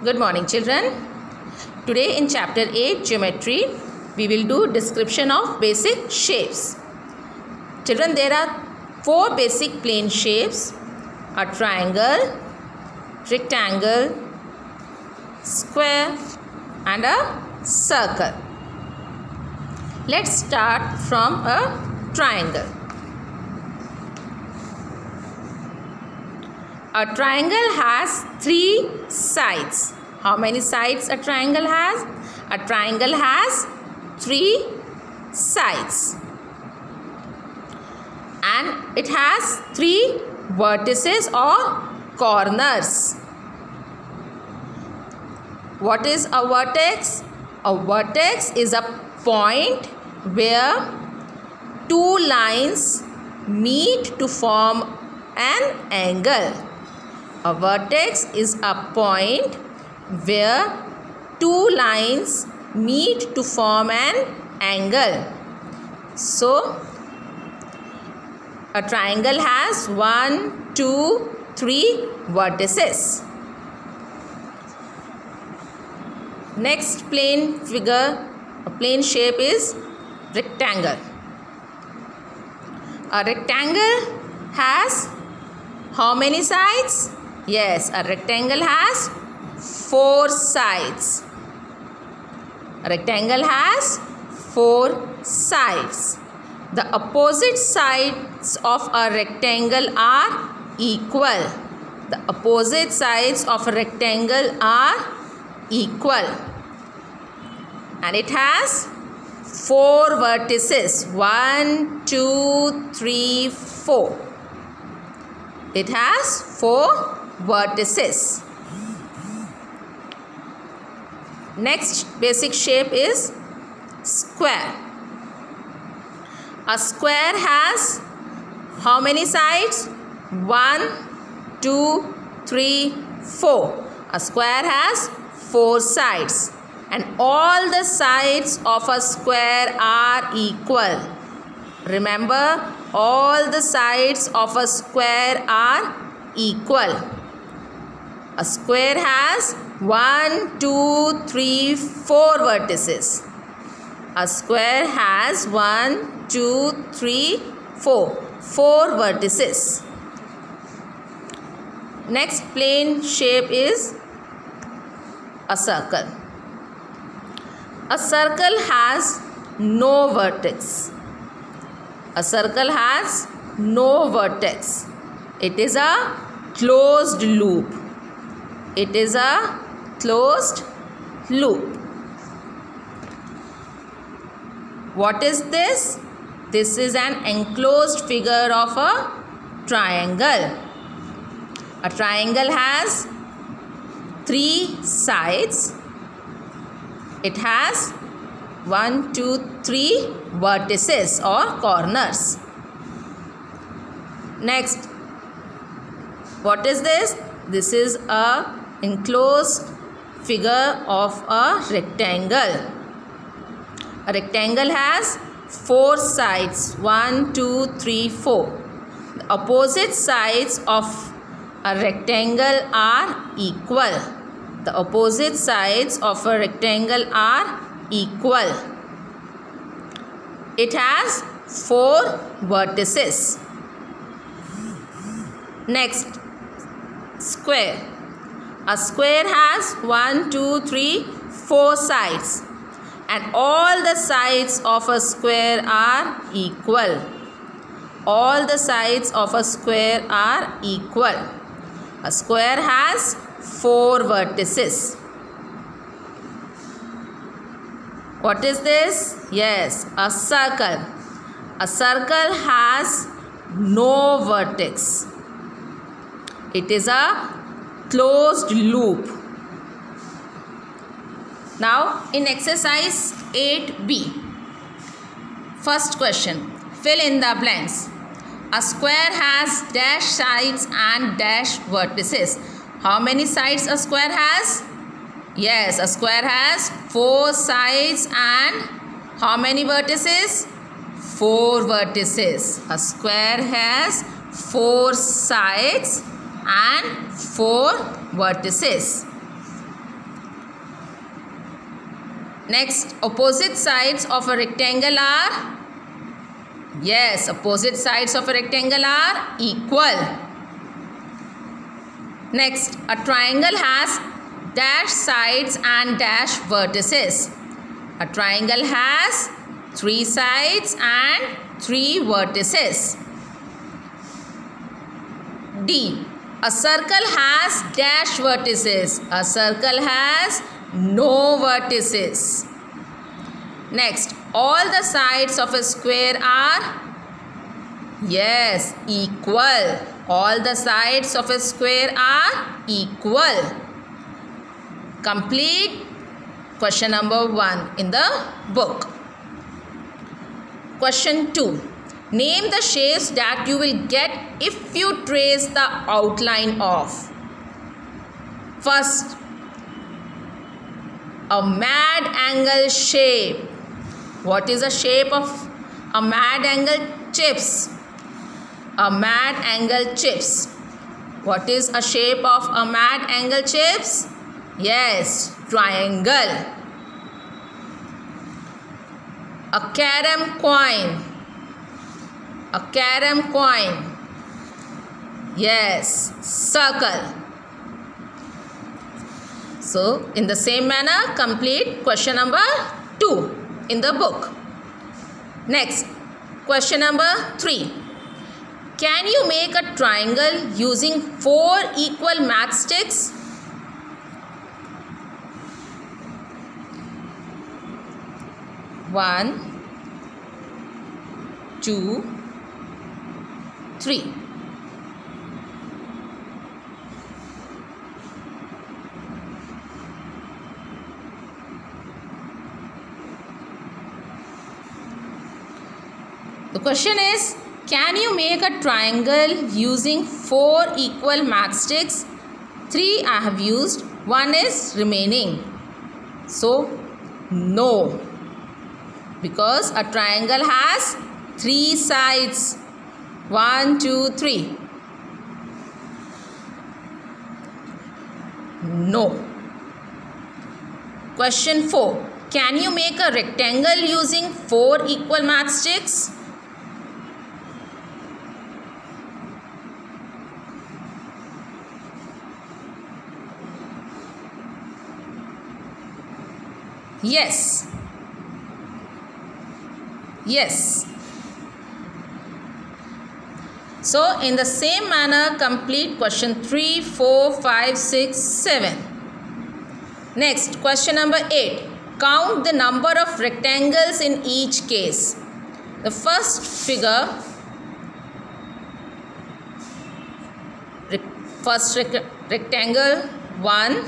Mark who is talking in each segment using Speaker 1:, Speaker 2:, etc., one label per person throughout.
Speaker 1: Good morning, children. Today in chapter 8 geometry we will do description of basic shapes. Children, there are 4 basic plane shapes: a triangle, rectangle, square and a circle. Let's start from a triangle. A triangle has 3 sides. How many sides a triangle has? A triangle has 3 sides. And it has 3 vertices or corners. What is a vertex? A vertex is a point where 2 lines meet to form an angle. A vertex is a point where 2 lines meet to form an angle. So, a triangle has 1, 2, 3 vertices. Next plane shape is rectangle. A rectangle has how many sides? Yes, a rectangle has 4 sides. A rectangle has 4 sides. The opposite sides of a rectangle are equal. The opposite sides of a rectangle are equal. And it has 4 vertices. 1, 2, 3, 4. It has 4 vertices. Next basic shape is square. A square has how many sides? 1, 2, 3, 4. A square has 4 sides. And all the sides of a square are equal. Remember, all the sides of a square are equal. A square has 1, 2, 3, 4 vertices. A square has 1, 2, 3, 4. 4 vertices. Next plane shape is a circle. A circle has no vertex. A circle has no vertex. It is a closed loop. It is a closed loop. What is this? This is an enclosed figure of a triangle. A triangle has 3 sides. It has 1, 2, 3 vertices or corners. Next, what is this? This is a enclosed figure of a rectangle. A rectangle has 4 sides. 1, 2, 3, 4. The opposite sides of a rectangle are equal. The opposite sides of a rectangle are equal. It has 4 vertices. Next, square. A square has 1, 2, 3, 4 sides. And all the sides of a square are equal. All the sides of a square are equal. A square has 4 vertices. What is this? Yes, a circle. A circle has no vertex. It is a closed loop. Now in exercise 8b, first question, fill in the blanks. A square has dash sides and dash vertices. How many sides a square has? Yes, a square has 4 sides and how many vertices? 4 vertices. A square has 4 sides and 4 vertices. Next, opposite sides of a rectangle are, yes, opposite sides of a rectangle are equal. Next, a triangle has dash sides and dash vertices. A triangle has 3 sides and 3 vertices. D. A circle has dash vertices. A circle has no vertices. Next, all the sides of a square are, yes, equal. All the sides of a square are equal. Complete question number 1 in the book. Question 2. Name the shapes that you will get if you trace the outline of. First, a mad angle shape. What is the shape of a mad angle? Chips. A mad angle chips. What is a shape of a mad angle chips? Yes, triangle. A carom coin. A carom coin. Yes, circle. So, in the same manner, complete question number 2 in the book. Next, question number 3. Can you make a triangle using 4 equal matchsticks? One, 2, 3. The question is, can you make a triangle using 4 equal matchsticks? 3 I have used, 1 is remaining. So, no. Because a triangle has 3 sides. 1, 2, 3. No. Question 4. Can you make a rectangle using 4 equal matchsticks? Yes. Yes. So, in the same manner, complete question 3, 4, 5, 6, 7. Next, question number 8. Count the number of rectangles in each case. The first figure, rectangle 1,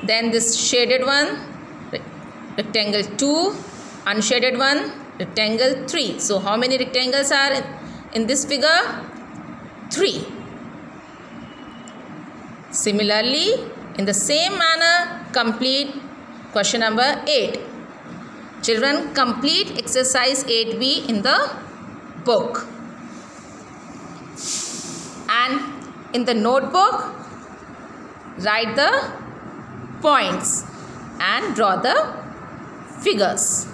Speaker 1: then this shaded one, rectangle 2, unshaded one, rectangle 3. So, how many rectangles are in this figure? 3. Similarly, in the same manner, complete question number 8. Children, complete exercise 8B in the book. And in the notebook, write the points and draw the figures.